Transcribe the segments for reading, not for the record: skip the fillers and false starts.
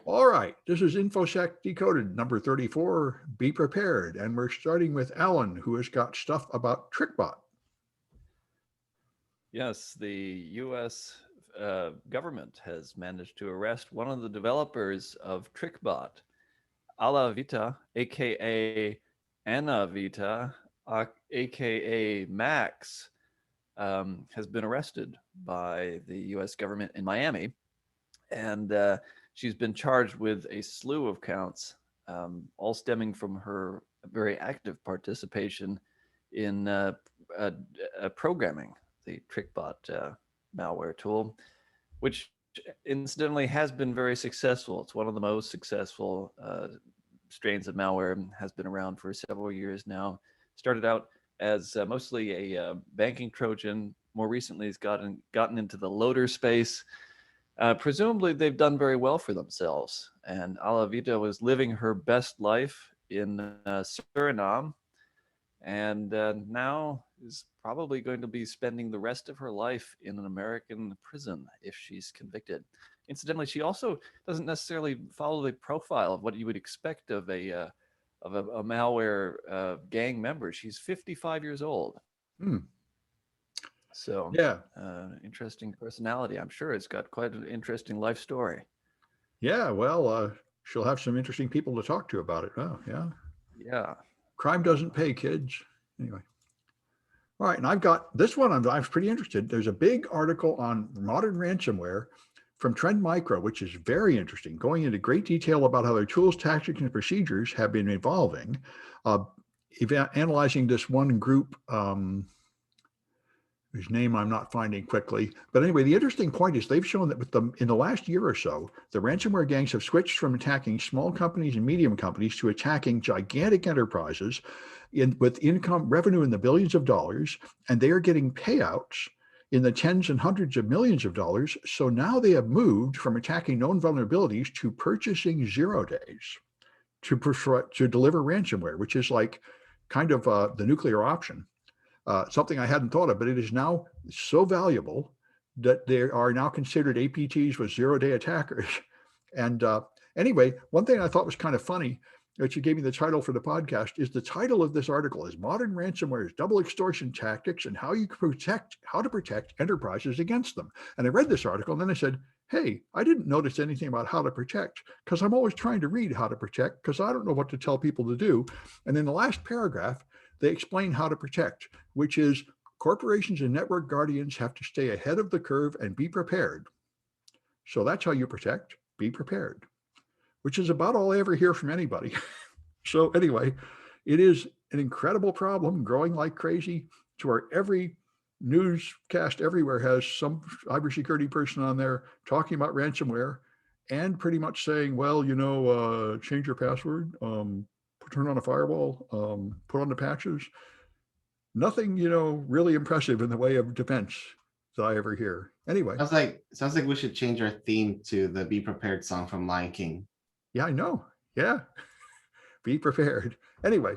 All right, this is Infosec Decoded number 34, Be Prepared. And we're starting with Alan, who has got stuff about TrickBot. Yes, the U.S. Government has managed to arrest one of the developers of TrickBot, Alla Vita, aka Anna Vita, aka Max, has been arrested by the U.S. government in Miami, and she's been charged with a slew of counts, all stemming from her very active participation in programming the TrickBot malware tool, which incidentally has been very successful. It's one of the most successful strains of malware, has been around for several years now. Started out as mostly a banking Trojan. More recently, has gotten into the loader space. Presumably, they've done very well for themselves. And Alavita was living her best life in Suriname, and now is probably going to be spending the rest of her life in an American prison if she's convicted. Incidentally, she also doesn't necessarily follow the profile of what you would expect of a malware gang member. She's 55 years old. So, yeah, interesting personality. I'm sure it's got quite an interesting life story. Yeah, well, she'll have some interesting people to talk to about it. Oh, yeah. Yeah. Crime doesn't pay, kids. Anyway. All right, and I've got this one. I'm pretty interested. There's a big article on modern ransomware from Trend Micro, which is very interesting, going into great detail about how their tools, tactics, and procedures have been evolving, analyzing this one group whose name I'm not finding quickly. But anyway, the interesting point is they've shown that in the last year or so, the ransomware gangs have switched from attacking small companies and medium companies to attacking gigantic enterprises with income revenue in the billions of dollars, and they are getting payouts in the tens and hundreds of millions of dollars. So now they have moved from attacking known vulnerabilities to purchasing 0 days to deliver ransomware, which is like kind of the nuclear option. Something I hadn't thought of, but it is now so valuable that they are now considered APTs with 0-day attackers. And anyway, one thing I thought was kind of funny, which you gave me the title for the podcast, is the title of this article is Modern Ransomware's Double Extortion Tactics and How to Protect Enterprises Against Them. And I read this article and then I said, hey, I didn't notice anything about how to protect, because I'm always trying to read how to protect because I don't know what to tell people to do. And in the last paragraph, they explain how to protect, which is corporations and network guardians have to stay ahead of the curve and be prepared. So that's how you protect, be prepared, which is about all I ever hear from anybody. So anyway, it is an incredible problem growing like crazy to where every newscast everywhere has some cybersecurity person on there talking about ransomware and pretty much saying, well, change your password, turn on a firewall, put on the patches. Nothing, really impressive in the way of defense that I ever hear. Anyway. Sounds like we should change our theme to the Be Prepared song from Lion King. Yeah, I know. Yeah. Be prepared. Anyway,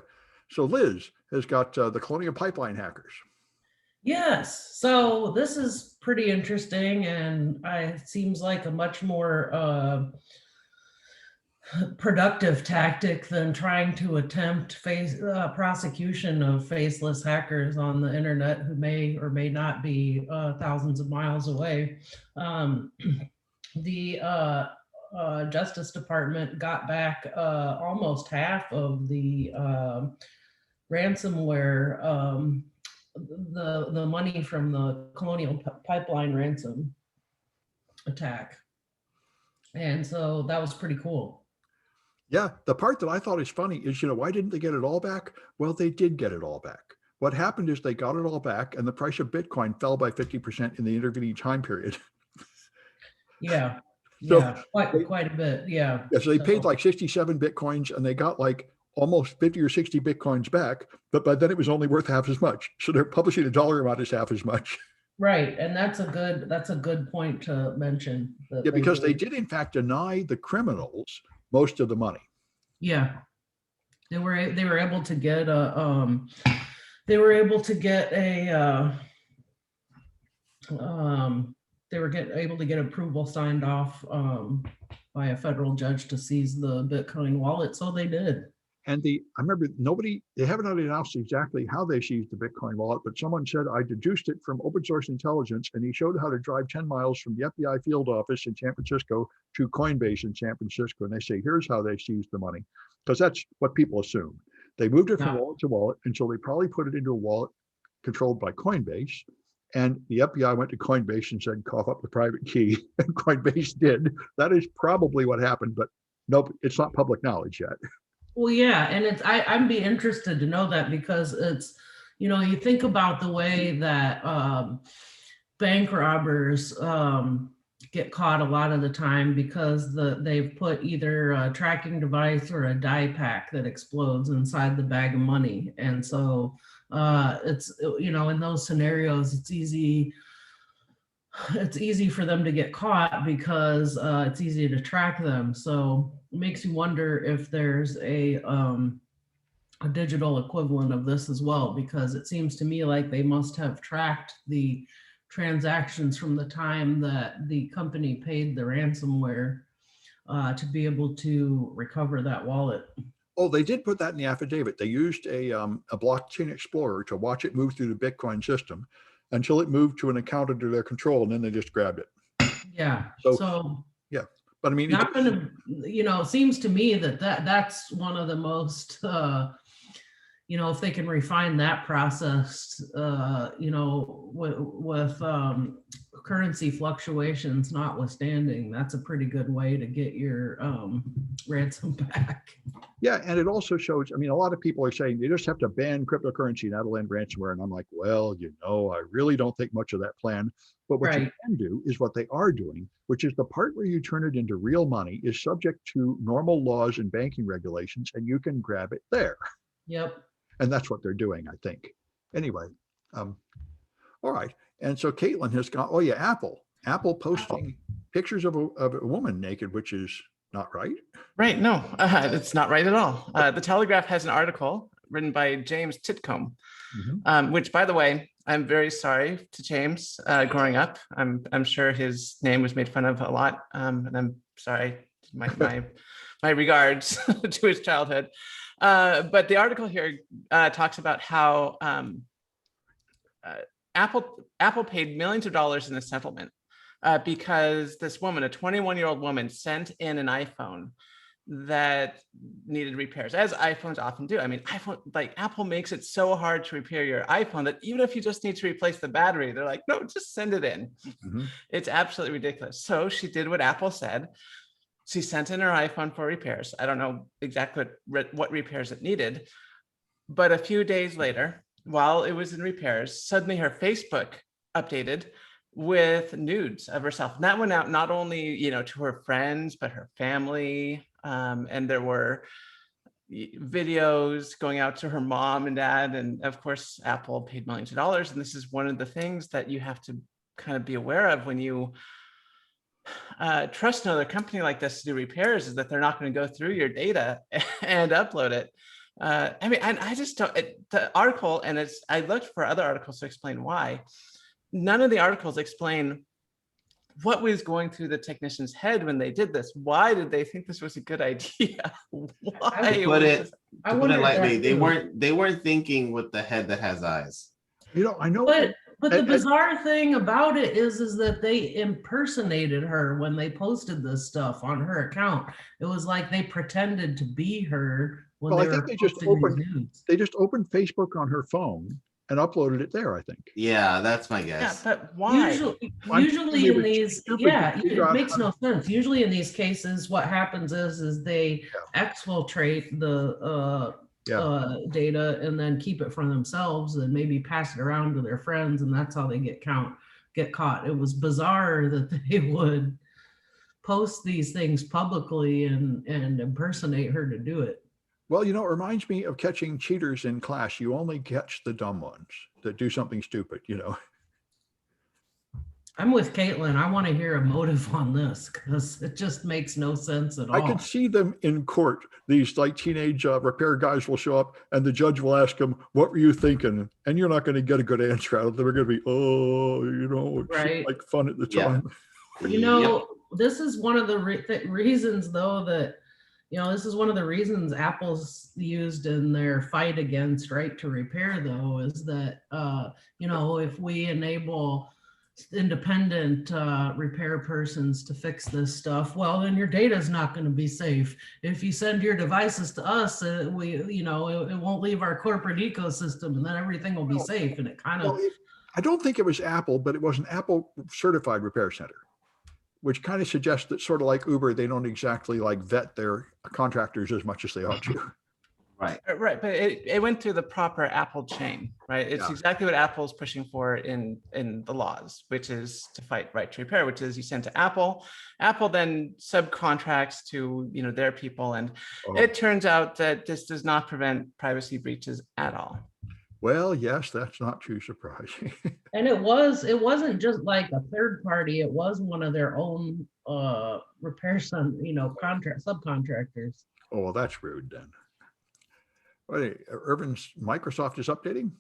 so Liz has got the Colonial pipeline hackers. Yes. So this is pretty interesting, and it seems like a much more productive tactic than trying to attempt prosecution of faceless hackers on the internet who may or may not be thousands of miles away. The Justice Department got back almost half of the ransomware, the money from the Colonial pipeline ransom attack. And so that was pretty cool. Yeah, the part that I thought is funny is, why didn't they get it all back? Well, they did get it all back. What happened is they got it all back and the price of Bitcoin fell by 50% in the intervening time period. Yeah, So quite a bit, yeah. So they paid like 67 Bitcoins and they got like almost 50 or 60 Bitcoins back, but by then it was only worth half as much. So they're publishing a dollar amount as half as much. Right, and that's a good point to mention. Yeah, because they did in fact deny the criminals most of the money. Yeah, they were able to get a they were able to get approval signed off by a federal judge to seize the Bitcoin wallet. So they did. And I remember they haven't announced exactly how they seized the Bitcoin wallet, but someone said, I deduced it from open source intelligence, and he showed how to drive 10 miles from the FBI field office in San Francisco to Coinbase in San Francisco. And they say, here's how they seized the money. Because that's what people assume. They moved it from wallet to wallet until they probably put it into a wallet controlled by Coinbase. And the FBI went to Coinbase and said, cough up the private key. And Coinbase did. That is probably what happened, but nope, it's not public knowledge yet. Well, yeah, and I'd be interested to know that, because it's, you think about the way that bank robbers get caught a lot of the time, because they've put either a tracking device or a die pack that explodes inside the bag of money. And so it's, in those scenarios, it's easy for them to get caught, because it's easy to track them. So it makes you wonder if there's a digital equivalent of this as well, because it seems to me like they must have tracked the transactions from the time that the company paid the ransomware to be able to recover that wallet. Oh, they did put that in the affidavit. They used a blockchain explorer to watch it move through the Bitcoin system until it moved to an account under their control, and then they just grabbed it. Yeah. So yeah, but I mean, not gonna, it seems to me that's one of the most, if they can refine that process, with currency fluctuations notwithstanding, that's a pretty good way to get your ransom back. Yeah, and it also shows, I mean, a lot of people are saying they just have to ban cryptocurrency and that'll end ransomware. And I'm like, well, I really don't think much of that plan. But what you can do is what they are doing, which is the part where you turn it into real money is subject to normal laws and banking regulations, and you can grab it there. Yep. And that's what they're doing, I think. Anyway, all right. And so Kaitlyn has got, oh yeah, Apple posting pictures of a woman naked, which is not right. Right. No, it's not right at all. The Telegraph has an article written by James Titcomb, which, by the way, I'm very sorry to James growing up. I'm sure his name was made fun of a lot. And I'm sorry, my regards to his childhood. But the article here talks about how Apple paid millions of dollars in a settlement because this woman, a 21-year-old woman, sent in an iPhone that needed repairs, as iPhones often do. I mean, Apple makes it so hard to repair your iPhone that even if you just need to replace the battery, they're like, no, just send it in. It's absolutely ridiculous. So she did what Apple said. She sent in her iPhone for repairs. I don't know exactly what repairs it needed, but a few days later, while it was in repairs, suddenly her Facebook updated with nudes of herself. And that went out not only, to her friends, but her family. And there were videos going out to her mom and dad. And of course, Apple paid millions of dollars. And this is one of the things that you have to kind of be aware of when you trust another company like this to do repairs, is that they're not going to go through your data and upload it. I just don't, the article, and I looked for other articles to explain why. None of the articles explain what was going through the technician's head when they did this. Why did they think this was a good idea? Why? To put it lightly, they weren't thinking with the head that has eyes. I know. But the bizarre thing about it is that they impersonated her when they posted this stuff on her account. It was like they pretended to be her when I think they just opened Facebook on her phone and uploaded it there, I think. Yeah, that's my guess. Yeah, but why? Usually in these, it makes no sense. Usually in these cases, what happens is they exfiltrate the data and then keep it for themselves and maybe pass it around to their friends, and that's how they get caught. It was bizarre that they would post these things publicly and impersonate her to do it. Well, it reminds me of catching cheaters in class. You only catch the dumb ones that do something stupid, I'm with Kaitlyn. I want to hear a motive on this because it just makes no sense at all. I could see them in court. These like teenage repair guys will show up and the judge will ask them, what were you thinking? And you're not going to get a good answer out of them. They're going to be, oh, you know, it seemed like fun at the time. You know, this is one of the reasons, though, that, you know, this is one of the reasons Apple's used in their fight against right to repair, though, is that, you know, if we enable independent repair persons to fix this stuff, well, then your data is not going to be safe. If you send your devices to us, you know, it won't leave our corporate ecosystem, and then everything will be safe. And it kind of, I don't think it was Apple, but it was an Apple certified repair center, which kind of suggests that, sort of like Uber, they don't exactly like vet their contractors as much as they ought to. Right, but it went through the proper Apple chain, right? It's exactly what Apple's pushing for in the laws, which is to fight right to repair, which is you send to Apple. Apple then subcontracts to, you know, their people, and it turns out that this does not prevent privacy breaches at all. Well, yes, that's not too surprising. And it wasn't just like a third party. It was one of their own repairs, you know, subcontractors. Oh, well, that's rude then. Wait, Irvin's Microsoft is updating?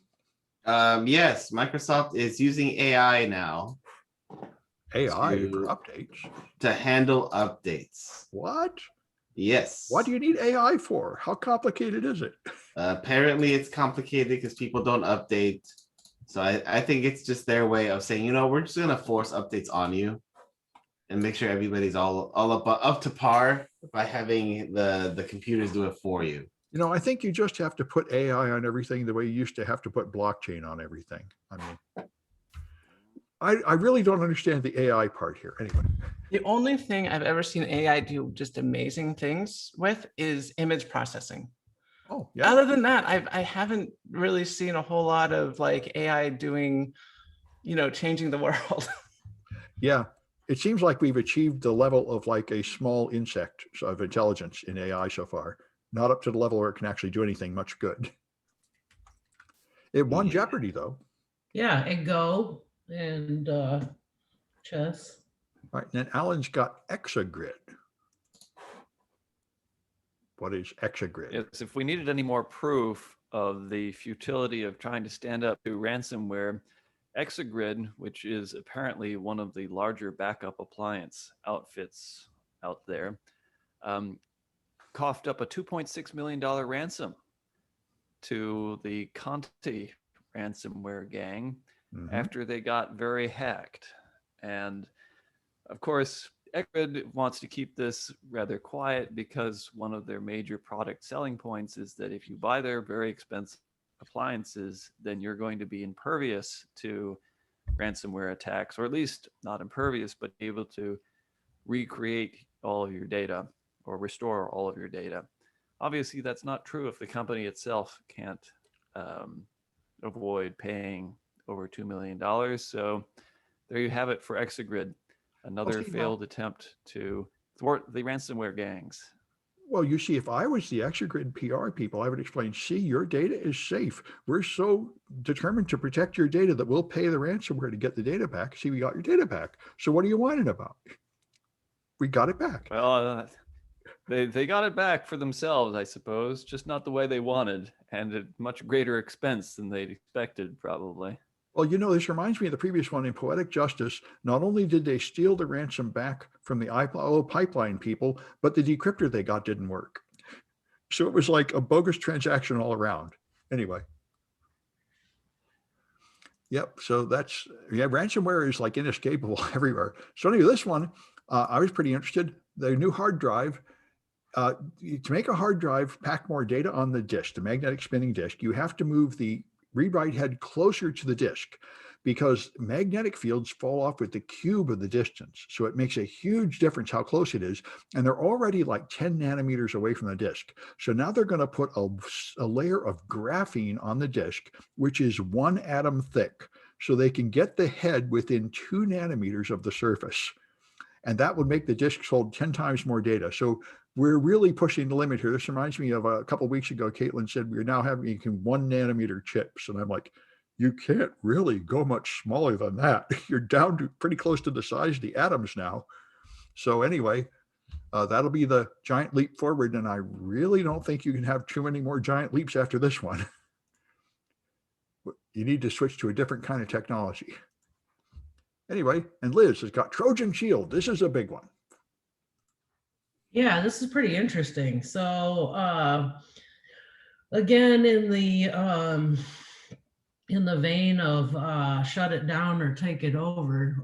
Yes, Microsoft is using AI now. AI for updates? To handle updates. What? Yes. What do you need AI for? How complicated is it? Apparently it's complicated because people don't update. So I think it's just their way of saying, you know, we're just going to force updates on you and make sure everybody's all up to par by having the computers do it for you. You know, I think you just have to put AI on everything the way you used to have to put blockchain on everything. I mean, I really don't understand the AI part here. Anyway. The only thing I've ever seen AI do just amazing things with is image processing. Oh, yeah. Other than that, I haven't really seen a whole lot of like AI doing, you know, changing the world. Yeah. It seems like we've achieved the level of like a small insect of intelligence in AI so far. Not up to the level where it can actually do anything much good. It won Jeopardy, though. Yeah, and Go and chess. All right, and then Alan's got Exogrid. What is Exogrid? Yes, if we needed any more proof of the futility of trying to stand up to ransomware, Exogrid, which is apparently one of the larger backup appliance outfits out there, coughed up a $2.6 million ransom to the Conti ransomware gang after they got very hacked. And of course, Exogrid wants to keep this rather quiet because one of their major product selling points is that if you buy their very expensive appliances, then you're going to be impervious to ransomware attacks, or at least not impervious, but able to recreate all of your data or restore all of your data. Obviously, that's not true if the company itself can't avoid paying over $2 million. So there you have it for Exogrid, another failed attempt to thwart the ransomware gangs. Well, you see, if I was the Exogrid PR people, I would explain, see, your data is safe. We're so determined to protect your data that we'll pay the ransomware to get the data back. See, we got your data back. So what are you whining about? We got it back. Well, they got it back for themselves, I suppose, just not the way they wanted, and at much greater expense than they'd expected, probably. Well, you know, this reminds me of the previous one in Poetic Justice. Not only did they steal the ransom back from the IO pipeline people, but the decryptor they got didn't work. So it was like a bogus transaction all around. Anyway. Yep. So that's, yeah, ransomware is like inescapable everywhere. So anyway, this one, I was pretty interested. The new hard drive, to make a hard drive pack more data on the disk, the magnetic spinning disk, you have to move the read-write head closer to the disk because magnetic fields fall off with the cube of the distance. So it makes a huge difference how close it is. And they're already like 10 nanometers away from the disk. So now they're going to put a layer of graphene on the disk, which is 1 atom thick. So they can get the head within 2 nanometers of the surface. And that would make the disks hold 10 times more data. So we're really pushing the limit here. This reminds me of a couple of weeks ago, Kaitlyn said we're now having 1 nanometer chips. And I'm like, you can't really go much smaller than that. You're down to pretty close to the size of the atoms now. So anyway, that'll be the giant leap forward. And I really don't think you can have too many more giant leaps after this one. You need to switch to a different kind of technology. Anyway, and Liz has got Trojan Shield. This is a big one. Yeah, this is pretty interesting. So again, in the vein of shut it down or take it over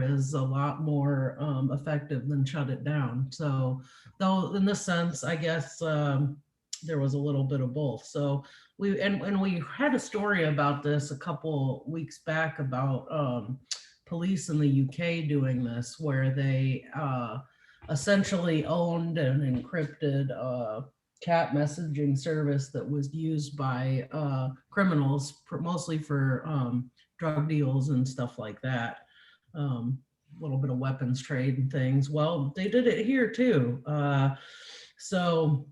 is a lot more effective than shut it down. So though in this sense, I guess there was a little bit of both. So we had a story about this a couple weeks back about police in the UK doing this, where they essentially owned and encrypted chat messaging service that was used by criminals, mostly for drug deals and stuff like that. A little bit of weapons trade and things. Well, they did it here too. So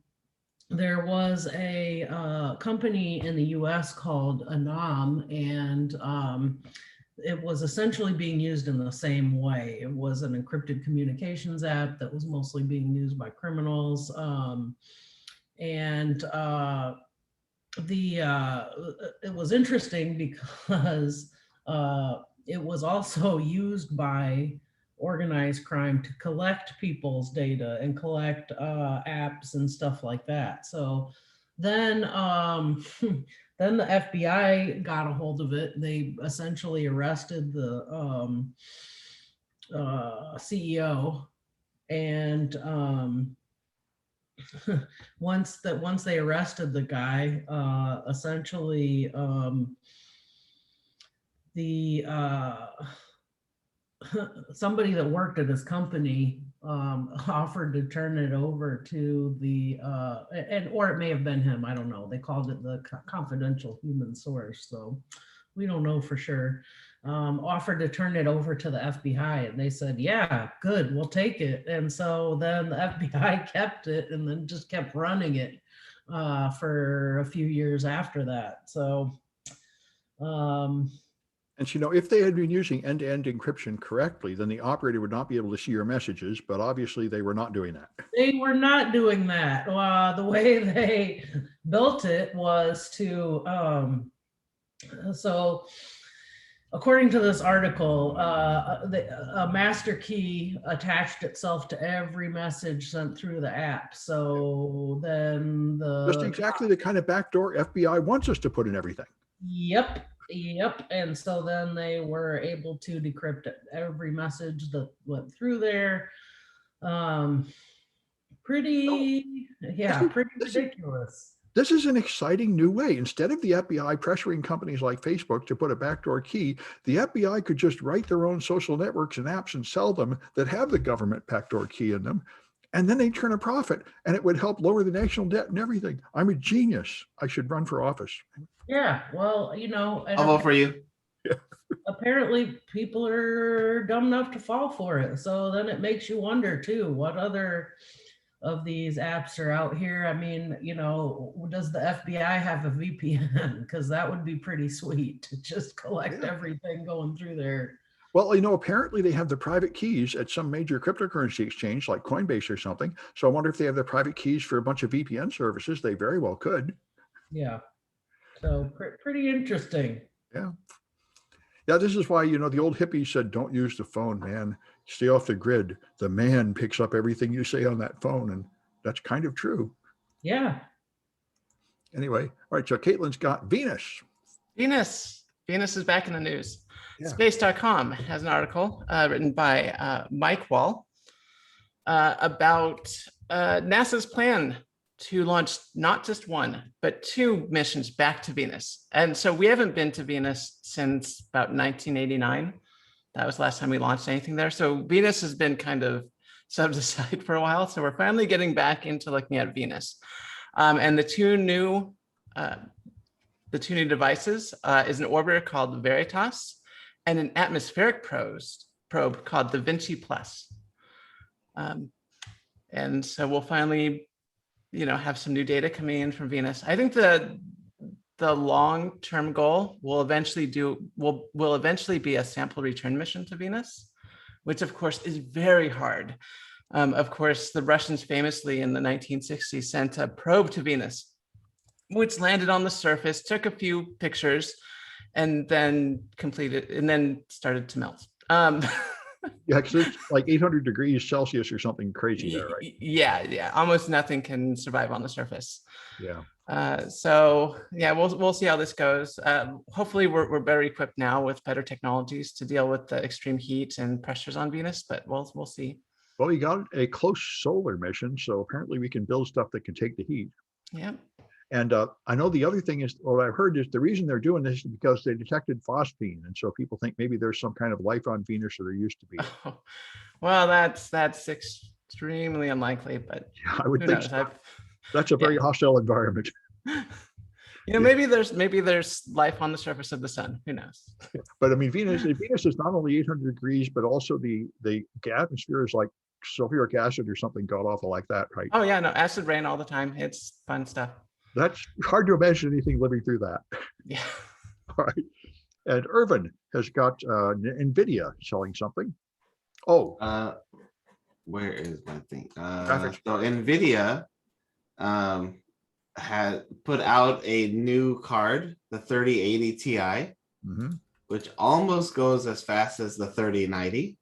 there was a company in the US called Anam, and it was essentially being used in the same way. It was an encrypted communications app that was mostly being used by criminals. It was interesting because it was also used by organized crime to collect people's data and collect apps and stuff like that. So then then the FBI got a hold of it. They essentially arrested the CEO, and once they arrested the guy, essentially somebody that worked at his company offered to turn it over to the or it may have been him, I don't know. They called it the confidential human source, so we don't know for sure. Offered to turn it over to the FBI, and they said, yeah, good, we'll take it. And so then the FBI kept it and then just kept running it for a few years after that. So and if they had been using end-to-end encryption correctly, then the operator would not be able to see your messages, but obviously they were not doing that. They were not doing that. The way they built it was to, so according to this article, a master key attached itself to every message sent through the app. So then just exactly the kind of backdoor FBI wants us to put in everything. Yep. And so then they were able to decrypt every message that went through there. Pretty ridiculous. This is an exciting new way. Instead of the FBI pressuring companies like Facebook to put a backdoor key, the FBI could just write their own social networks and apps and sell them that have the government backdoor key in them. And then they turn a profit, and it would help lower the national debt and everything. I'm a genius. I should run for office. Yeah, well, I'll vote for you. Apparently people are dumb enough to fall for it. So then it makes you wonder too, what other of these apps are out here? I mean, does the FBI have a VPN? Because that would be pretty sweet to just collect everything going through there. Well, apparently they have the private keys at some major cryptocurrency exchange like Coinbase or something. So I wonder if they have the private keys for a bunch of VPN services. They very well could. Yeah. So pretty interesting. Yeah. Yeah, this is why, the old hippies said, don't use the phone, man. Stay off the grid. The man picks up everything you say on that phone. And that's kind of true. Yeah. Anyway, all right. So Kaitlyn's got Venus. Venus is back in the news. Yeah. Space.com has an article written by Mike Wall about NASA's plan to launch not just one, but 2 missions back to Venus. And so we haven't been to Venus since about 1989. That was the last time we launched anything there. So Venus has been kind of subbed aside for a while. So we're finally getting back into looking at Venus. And the two new devices is an orbiter called Veritas and an atmospheric probe called Da Vinci Plus. And so we'll finally, have some new data coming in from Venus. I think the the long-term goal will eventually be a sample return mission to Venus, which of course is very hard. Of course, the Russians famously in the 1960s sent a probe to Venus, which landed on the surface, took a few pictures, and then started to melt. Yeah, because it's like 800 degrees Celsius or something crazy there, right? Yeah. Almost nothing can survive on the surface. Yeah. So yeah, we'll see how this goes. Hopefully, we're better equipped now with better technologies to deal with the extreme heat and pressures on Venus, but we'll see. Well, you got a close solar mission, so apparently we can build stuff that can take the heat. Yeah. And I know the other thing is, what I've heard is the reason they're doing this is because they detected phosphine, and so people think maybe there's some kind of life on Venus, or there used to be. Oh, well, that's extremely unlikely, but Yeah, I would who think knows? so. That's a very hostile environment. Maybe there's life on the surface of the sun. Who knows? But I mean, Venus is not only 800 degrees, but also the atmosphere is like sulfuric acid or something god awful like that, right? Oh yeah, no, acid rain all the time. It's fun stuff. That's hard to imagine anything living through that. Yeah. All right. And Irvin has got NVIDIA selling something. Oh. Where is my thing? Graphics So NVIDIA had put out a new card, the 3080 Ti, which almost goes as fast as the 3090.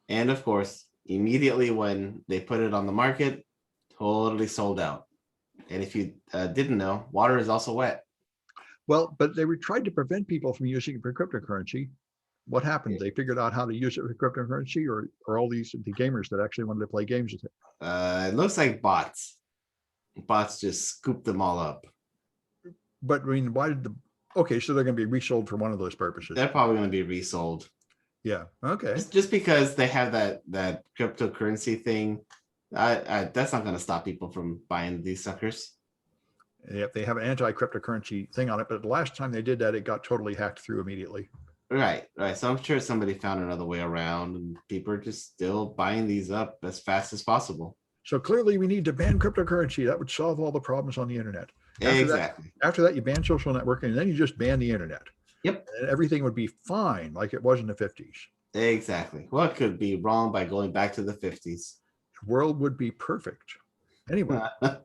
And of course, immediately when they put it on the market, totally sold out. And if you didn't know, water is also wet. Well, but they tried to prevent people from using it for cryptocurrency. What happened? They figured out how to use it for cryptocurrency, or all the gamers that actually wanted to play games with it? It looks like bots. Bots just scooped them all up. But I mean, okay, so they're going to be resold for one of those purposes. They're probably going to be resold. Yeah. Okay. Just because they have that cryptocurrency thing, that's not going to stop people from buying these suckers. Yep, they have an anti-cryptocurrency thing on it, but the last time they did that, it got totally hacked through immediately. Right. So I'm sure somebody found another way around, and people are just still buying these up as fast as possible. So clearly, we need to ban cryptocurrency. That would solve all the problems on the internet. After that, you ban social networking, and then you just ban the internet. Yep. And everything would be fine, like it was in the 50s. Exactly. What could be wrong by going back to the 50s? The world would be perfect. Anyway,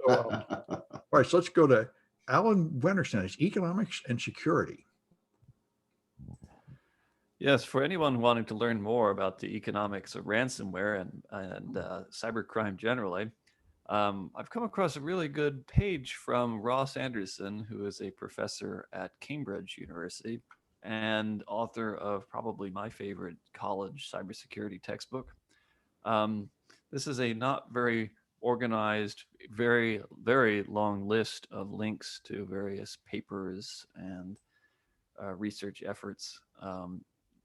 all right, so let's go to Alan Wennersten. It's economics and security. Yes, for anyone wanting to learn more about the economics of ransomware and cybercrime generally, I've come across a really good page from Ross Anderson, who is a professor at Cambridge University and author of probably my favorite college cybersecurity textbook. This is a not very organized, very, very long list of links to various papers and research efforts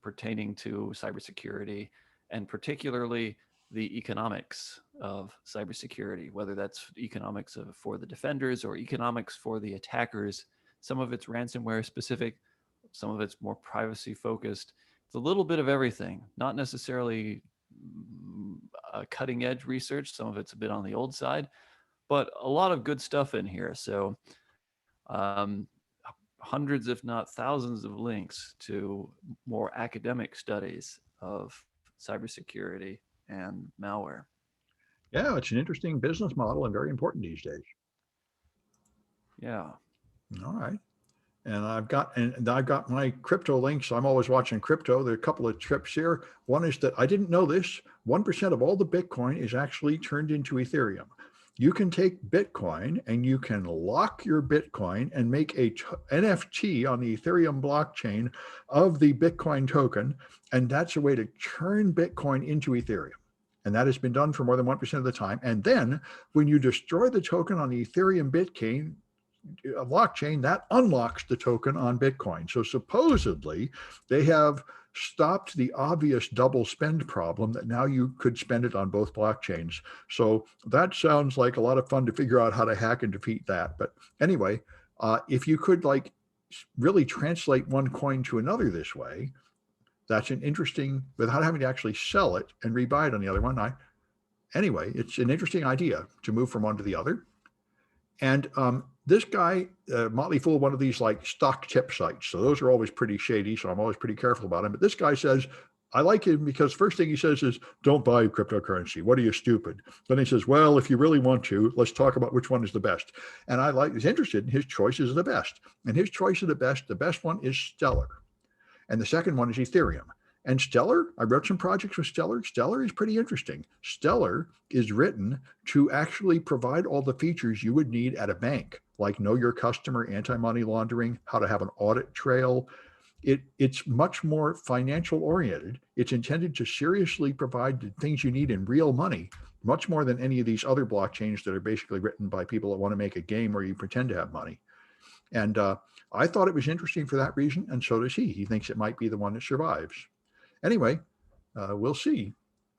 pertaining to cybersecurity, and particularly the economics of cybersecurity, whether that's economics for the defenders or economics for the attackers. Some of it's ransomware specific, some of it's more privacy focused. It's a little bit of everything, not necessarily cutting edge research. Some of it's a bit on the old side, but a lot of good stuff in here. So hundreds, if not thousands of links to more academic studies of cybersecurity and malware. Yeah, it's an interesting business model and very important these days. Yeah. All right. And I've got my crypto links. I'm always watching crypto. There are a couple of trips here. One is that I didn't know this. 1% of all the Bitcoin is actually turned into Ethereum. You can take Bitcoin and you can lock your Bitcoin and make a NFT on the Ethereum blockchain of the Bitcoin token. And that's a way to turn Bitcoin into Ethereum. And that has been done for more than 1% of the time. And then when you destroy the token on the Ethereum blockchain, that unlocks the token on Bitcoin. So supposedly they have stopped the obvious double spend problem that now you could spend it on both blockchains. So that sounds like a lot of fun to figure out how to hack and defeat that. But anyway, if you could really translate one coin to another this way, that's an interesting, without having to actually sell it and rebuy it on the other one. Anyway, it's an interesting idea to move from one to the other. And This guy, Motley Fool, one of these like stock tip sites. So those are always pretty shady. So I'm always pretty careful about him. But this guy says, I like him because first thing he says is, don't buy cryptocurrency. What are you, stupid? Then he says, well, if you really want to, let's talk about which one is the best. And he's interested in his choices of the best. And his choice of the best one is Stellar. And the second one is Ethereum. And Stellar, I wrote some projects with Stellar. Stellar is pretty interesting. Stellar is written to actually provide all the features you would need at a bank, like know your customer, anti-money laundering, how to have an audit trail. It's much more financial oriented. It's intended to seriously provide the things you need in real money, much more than any of these other blockchains that are basically written by people that want to make a game where you pretend to have money. And I thought it was interesting for that reason, and so does he. He thinks it might be the one that survives. Anyway, we'll see.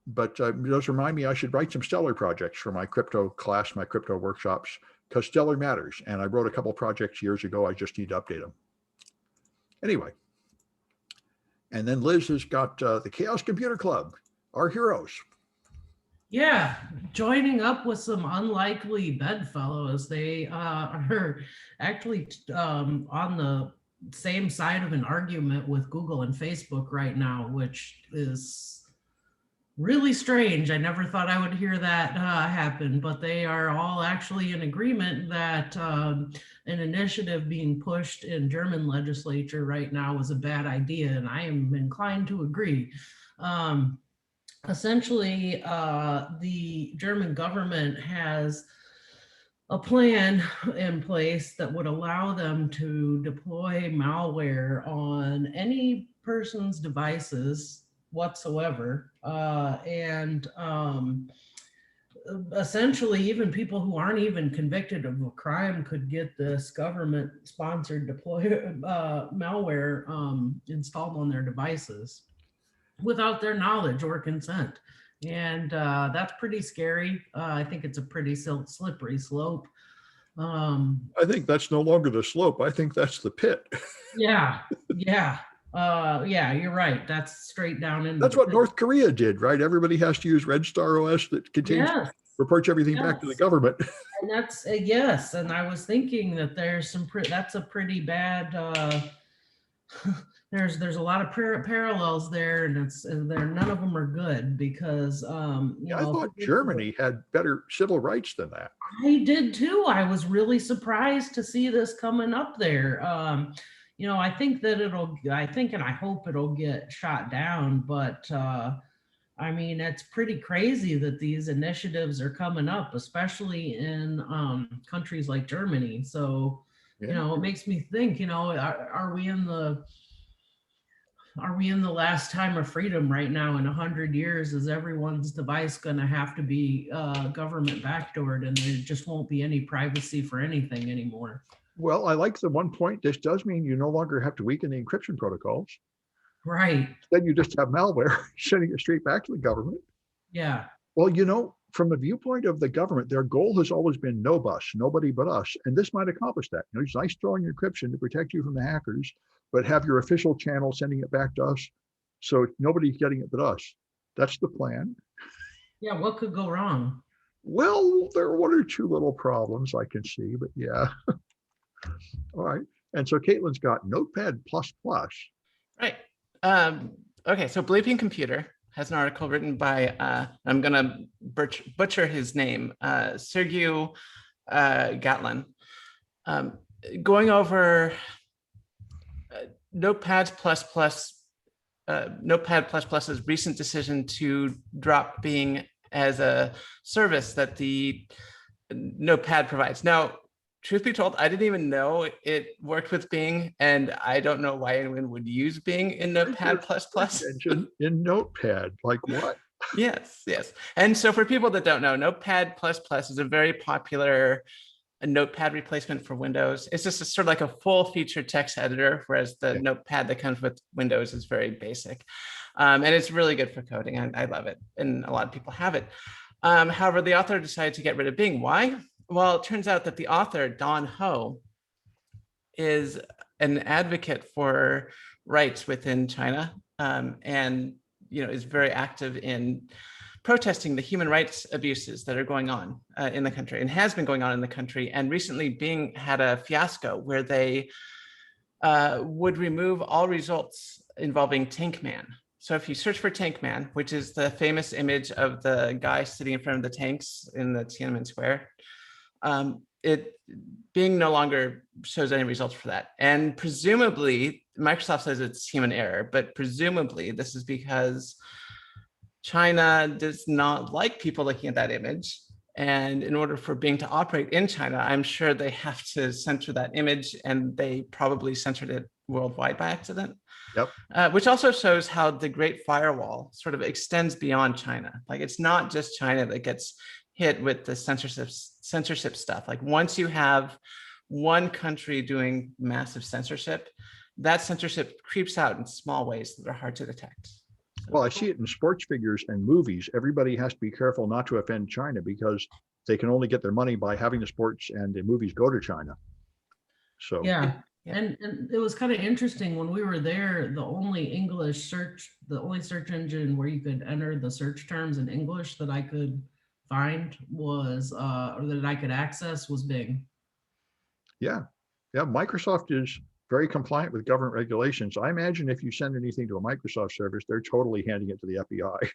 But those remind me I should write some Stellar projects for my crypto class, my crypto workshops, because Stellar matters. And I wrote a couple projects years ago. I just need to update them. Anyway. And then Liz has got the Chaos Computer Club, our heroes. Yeah, joining up with some unlikely bedfellows. They are actually on the same side of an argument with Google and Facebook right now, which is really strange. I never thought I would hear that happen, but they are all actually in agreement that an initiative being pushed in German legislature right now is a bad idea, and I am inclined to agree. Essentially, the German government has a plan in place that would allow them to deploy malware on any person's devices whatsoever. Essentially, even people who aren't even convicted of a crime could get this government-sponsored malware installed on their devices without their knowledge or consent. And that's pretty scary. I think it's a pretty slippery slope. I think that's no longer the slope. I think that's the pit. Yeah, yeah. Yeah, you're right. That's straight down in. That's what North Korea did, right? Everybody has to use Red Star OS that contains, reports everything back to the government. And that's yes. And I was thinking that there's some, that's a pretty bad, there's a lot of parallels there, and none of them are good because I thought Germany had better civil rights than that. I did too. I was really surprised to see this coming up there. I think that and I hope it'll get shot down, but I mean, it's pretty crazy that these initiatives are coming up, especially in countries like Germany. So, it makes me think, are we in the last time of freedom right now? In 100 years, is everyone's device going to have to be government backdoored, and there just won't be any privacy for anything anymore? Well, I like the one point. This does mean you no longer have to weaken the encryption protocols. Right. Then you just have malware sending it straight back to the government. Yeah. Well, from the viewpoint of the government, their goal has always been no bus, nobody but us. And this might accomplish that. It's nice throwing encryption to protect you from the hackers, but have your official channel sending it back to us. So nobody's getting it but us. That's the plan. Yeah. What could go wrong? Well, there are one or two little problems I can see, but yeah. All right. And so Kaitlyn's got Notepad++. Right. Okay. So Bleeping Computer has an article written by, I'm going to butcher his name, Sergey Kaitlyn, going over Notepad++'s recent decision to drop Bing as a service that the Notepad provides. Now, truth be told, I didn't even know it worked with Bing, and I don't know why anyone would use Bing in Notepad++. In Notepad, like what? Yes. And so for people that don't know, Notepad++ is a very popular Notepad replacement for Windows. It's just sort of like a full-featured text editor, whereas the Notepad that comes with Windows is very basic. And it's really good for coding. I love it, and a lot of people have it. However, the author decided to get rid of Bing. Why? Well, it turns out that the author, Don Ho, is an advocate for rights within China, and is very active in protesting the human rights abuses that are going on in the country and has been going on in the country. And recently Bing had a fiasco where they would remove all results involving Tank Man. So if you search for Tank Man, which is the famous image of the guy sitting in front of the tanks in the Tiananmen Square, Bing no longer shows any results for that. And presumably, Microsoft says it's human error, but presumably this is because China does not like people looking at that image. And in order for Bing to operate in China, I'm sure they have to censor that image, and they probably censored it worldwide by accident. Yep. Which also shows how the Great Firewall sort of extends beyond China. Like, it's not just China that gets hit with the censorship stuff. Like, once you have one country doing massive censorship, that censorship creeps out in small ways that are hard to detect. Well, I see it in sports figures and movies. Everybody has to be careful not to offend China because they can only get their money by having the sports and the movies go to China. So yeah. And it was kind of interesting when we were there, the only search engine where you could enter the search terms in English that I could find was, or that I could access, was Bing. Yeah. Microsoft is very compliant with government regulations. I imagine if you send anything to a Microsoft service, they're totally handing it to the FBI.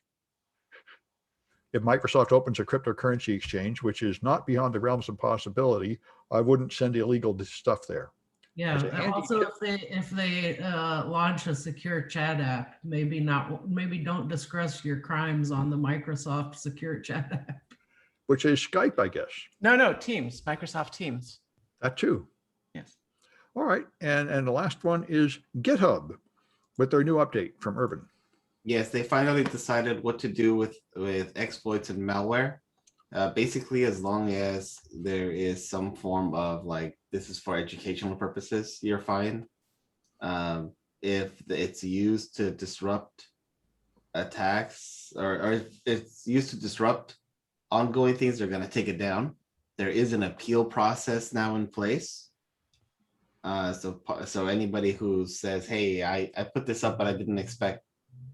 If Microsoft opens a cryptocurrency exchange, which is not beyond the realms of possibility, I wouldn't send illegal stuff there. Yeah. And also, if they launch a secure chat app, maybe don't discuss your crimes on the Microsoft secure chat app. Which is Skype, I guess. No, Teams, Microsoft Teams. That too. Yes. All right, and the last one is GitHub with their new update from Irvin. Yes, they finally decided what to do with exploits and malware. Basically, as long as there is some form of, like, this is for educational purposes, you're fine. If it's used to disrupt attacks or if it's used to disrupt ongoing things, they're going to take it down. There is an appeal process now in place. So anybody who says, hey, I put this up, but I didn't expect,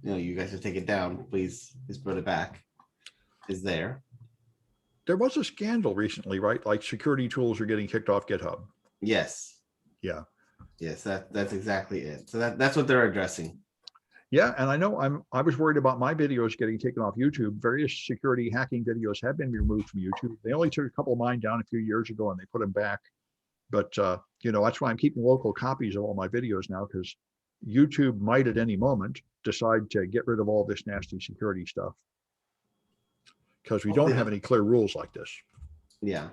you guys to take it down, please put it back, is there. There was a scandal recently, right? Like security tools are getting kicked off GitHub. Yes. Yeah. Yes, that's exactly it. So that's what they're addressing. Yeah, and I know I was worried about my videos getting taken off YouTube. Various security hacking videos have been removed from YouTube. They only took a couple of mine down a few years ago and they put them back. But, that's why I'm keeping local copies of all my videos now, because YouTube might at any moment decide to get rid of all this nasty security stuff. Because we don't have any clear rules like this. Yeah.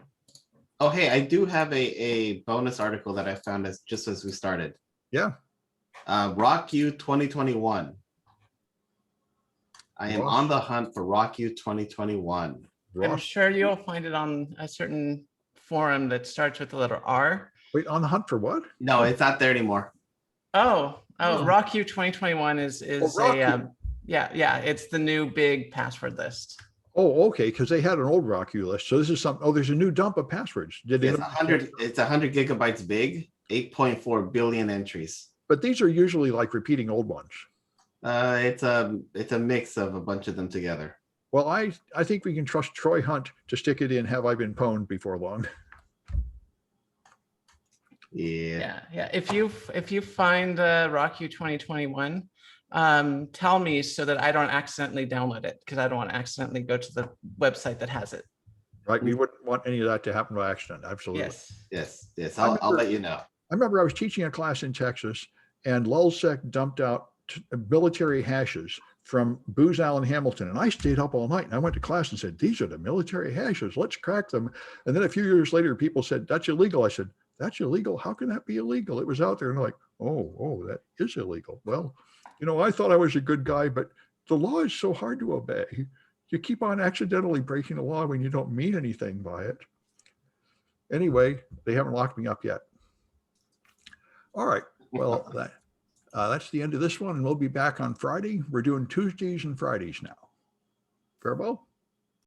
Oh, hey, I do have a bonus article that I found just as we started. Yeah. RockU 2021. I am on the hunt for RockU 2021. I'm sure you'll find it on a certain forum that starts with the letter R. Wait, on the hunt for what? No, it's not there anymore. RockU 2021 is it's the new big password list. Oh, okay, because they had an old RockU list. So this is there's a new dump of passwords. It's 100 gigabytes big, 8.4 billion entries. But these are usually like repeating old ones. It's a mix of a bunch of them together. Well, I think we can trust Troy Hunt to stick it in Have I Been Pwned before long. Yeah. If you find RockU 2021, tell me so that I don't accidentally download it, because I don't want to accidentally go to the website that has it. Right, we wouldn't want any of that to happen by accident. Absolutely. Yes. I'll let you know. I remember I was teaching a class in Texas, and LulzSec dumped out military hashes from Booz Allen Hamilton, and I stayed up all night and I went to class and said, these are the military hashes, let's crack them. And then a few years later people said, that's illegal. I said, that's illegal? How can that be illegal? It was out there. And they're like, oh, that is illegal. Well, I thought I was a good guy, but the law is so hard to obey. You keep on accidentally breaking the law when you don't mean anything by it. Anyway, they haven't locked me up yet. All right, well, that's the end of this one, and we'll be back on Friday. We're doing Tuesdays and Fridays now. Farewell.